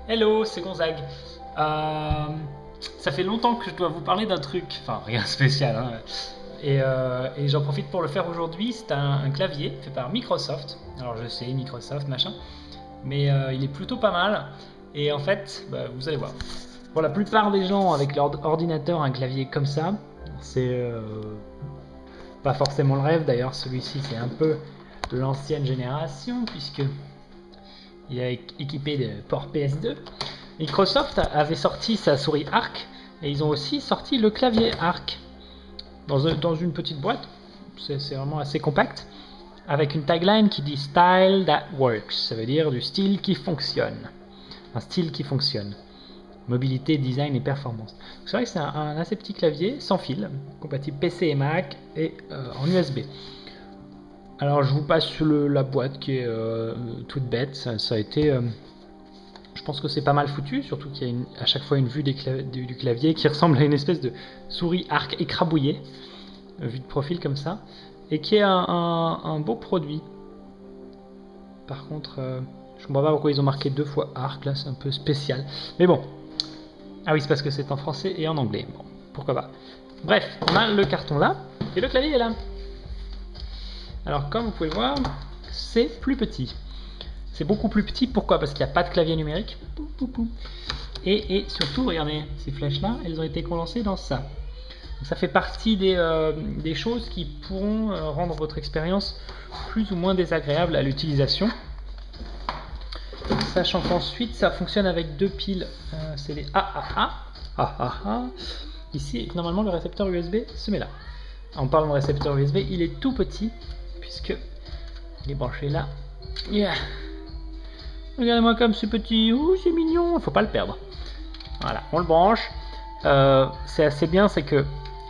Hello, c'est Gonzague. Ça fait longtemps que je dois vous parler d'un truc, enfin rien de spécial, hein. Et j'en profite pour le faire aujourd'hui. C'est un clavier fait par Microsoft. Alors je sais, Microsoft, machin, mais il est plutôt pas mal. Et en fait, vous allez voir. Pour la plupart des gens avec leur ordinateur, un clavier comme ça, c'est pas forcément le rêve. D'ailleurs, celui-ci, c'est un peu de l'ancienne génération, puisque il est équipé de port PS2. Microsoft avait sorti sa souris Arc et ils ont aussi sorti le clavier Arc dans une petite boîte. C'est vraiment assez compact avec une tagline qui dit Style that works. Ça veut dire du style qui fonctionne. Un style qui fonctionne. Mobilité, design et performance. C'est vrai que c'est un assez petit clavier sans fil, compatible PC et Mac et en USB. Alors je vous passe la boîte qui est toute bête. Ça a été je pense que c'est pas mal foutu, surtout qu'il y a à chaque fois une vue du clavier qui ressemble à une espèce de souris Arc écrabouillée, vue de profil comme ça, et qui est un beau produit. Par contre, je comprends pas pourquoi ils ont marqué 2 fois Arc, là c'est un peu spécial. Mais bon, ah oui, c'est parce que c'est en français et en anglais, bon, pourquoi pas. Bref, on a le carton là, et le clavier est là. Alors comme vous pouvez le voir, c'est plus petit. C'est beaucoup plus petit, pourquoi? Parce qu'il n'y a pas de clavier numérique. Et surtout, regardez, ces flèches-là, elles ont été condensées dans ça. Donc ça fait partie des choses qui pourront rendre votre expérience plus ou moins désagréable à l'utilisation. Sachant qu'ensuite, ça fonctionne avec 2 piles. C'est les AAA. Ici, normalement, le récepteur USB se met là. En parlant de récepteur USB, il est tout petit, puisque il est branché là. Yeah. Regardez-moi comme c'est petit, ouh c'est mignon, il faut pas le perdre. Voilà, on le branche. C'est assez bien, c'est que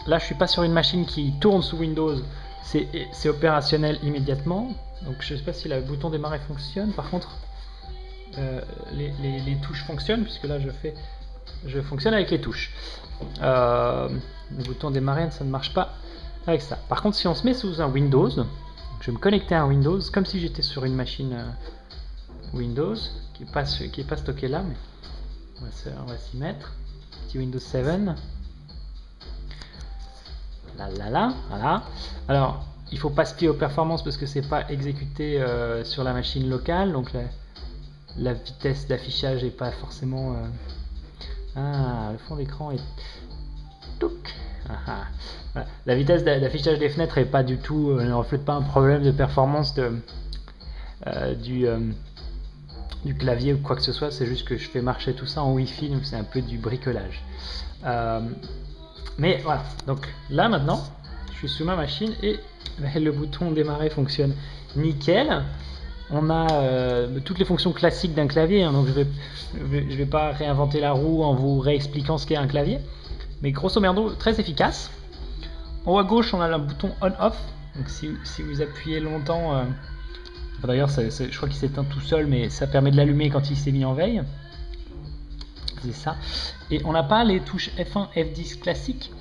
là je suis pas sur une machine qui tourne sous Windows, c'est opérationnel immédiatement. Donc je sais pas si le bouton démarrer fonctionne. Par contre, les touches fonctionnent, puisque là je fonctionne avec les touches. Le bouton démarrer, ça ne marche pas avec ça. Par contre, si on se met sous un Windows, je vais me connecter à un Windows comme si j'étais sur une machine Windows qui est pas stocké là, mais on va s'y mettre. Petit Windows 7. Voilà. Alors, il faut pas se fier aux performances parce que c'est pas exécuté sur la machine locale, donc la vitesse d'affichage est pas forcément. Le fond d'écran est. Voilà. La vitesse d'affichage des fenêtres est pas du tout, ne reflète pas un problème de performance du clavier ou quoi que ce soit. C'est juste que je fais marcher tout ça en Wi-Fi, donc c'est un peu du bricolage. Mais voilà, donc là maintenant, je suis sur ma machine et le bouton démarrer fonctionne nickel. On a toutes les fonctions classiques d'un clavier, hein, donc je vais pas réinventer la roue en vous réexpliquant ce qu'est un clavier, mais grosso merdo, très efficace. En haut à gauche, on a le bouton on-off, donc si vous appuyez longtemps, d'ailleurs je crois qu'il s'éteint tout seul, mais ça permet de l'allumer quand il s'est mis en veille. C'est ça. Et on n'a pas les touches F1, F10 classiques,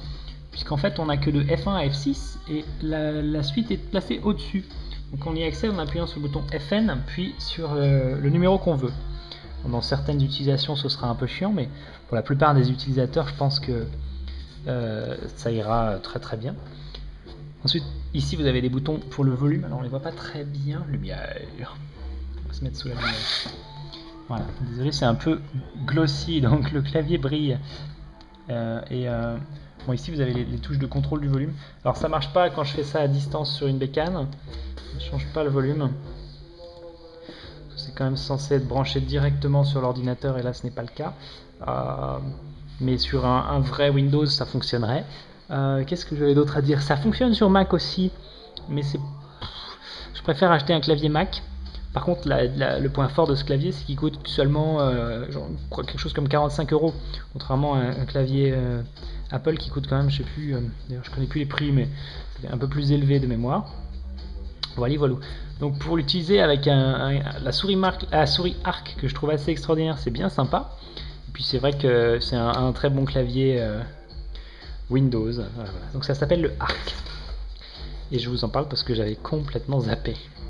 puisqu'en fait on n'a que de F1 à F6 et la suite est placée au-dessus. Donc on y accède en appuyant sur le bouton FN, puis sur le numéro qu'on veut. Dans certaines utilisations ce sera un peu chiant, mais pour la plupart des utilisateurs je pense que ça ira très très bien. Ensuite, ici vous avez des boutons pour le volume. Alors on les voit pas très bien. Lumière. On va se mettre sous la lumière. Voilà. Désolé, c'est un peu glossy, donc le clavier brille. Bon, ici vous avez les touches de contrôle du volume. Alors ça marche pas quand je fais ça à distance sur une bécane. Ça change pas le volume. C'est quand même censé être branché directement sur l'ordinateur et là ce n'est pas le cas. Mais sur un vrai Windows ça fonctionnerait. Qu'est-ce que j'avais d'autre à dire? Ça fonctionne sur Mac aussi, mais je préfère acheter un clavier Mac. Par contre, le point fort de ce clavier, c'est qu'il coûte seulement quelque chose comme 45 €, contrairement à un clavier Apple qui coûte quand même, je sais plus, d'ailleurs je connais plus les prix, mais c'est un peu plus élevé de mémoire. Voilà. Donc pour l'utiliser avec la souris Arc que je trouve assez extraordinaire, c'est bien sympa. Et puis c'est vrai que c'est un très bon clavier Windows. Voilà. Donc ça s'appelle le Arc. Et je vous en parle parce que j'avais complètement zappé.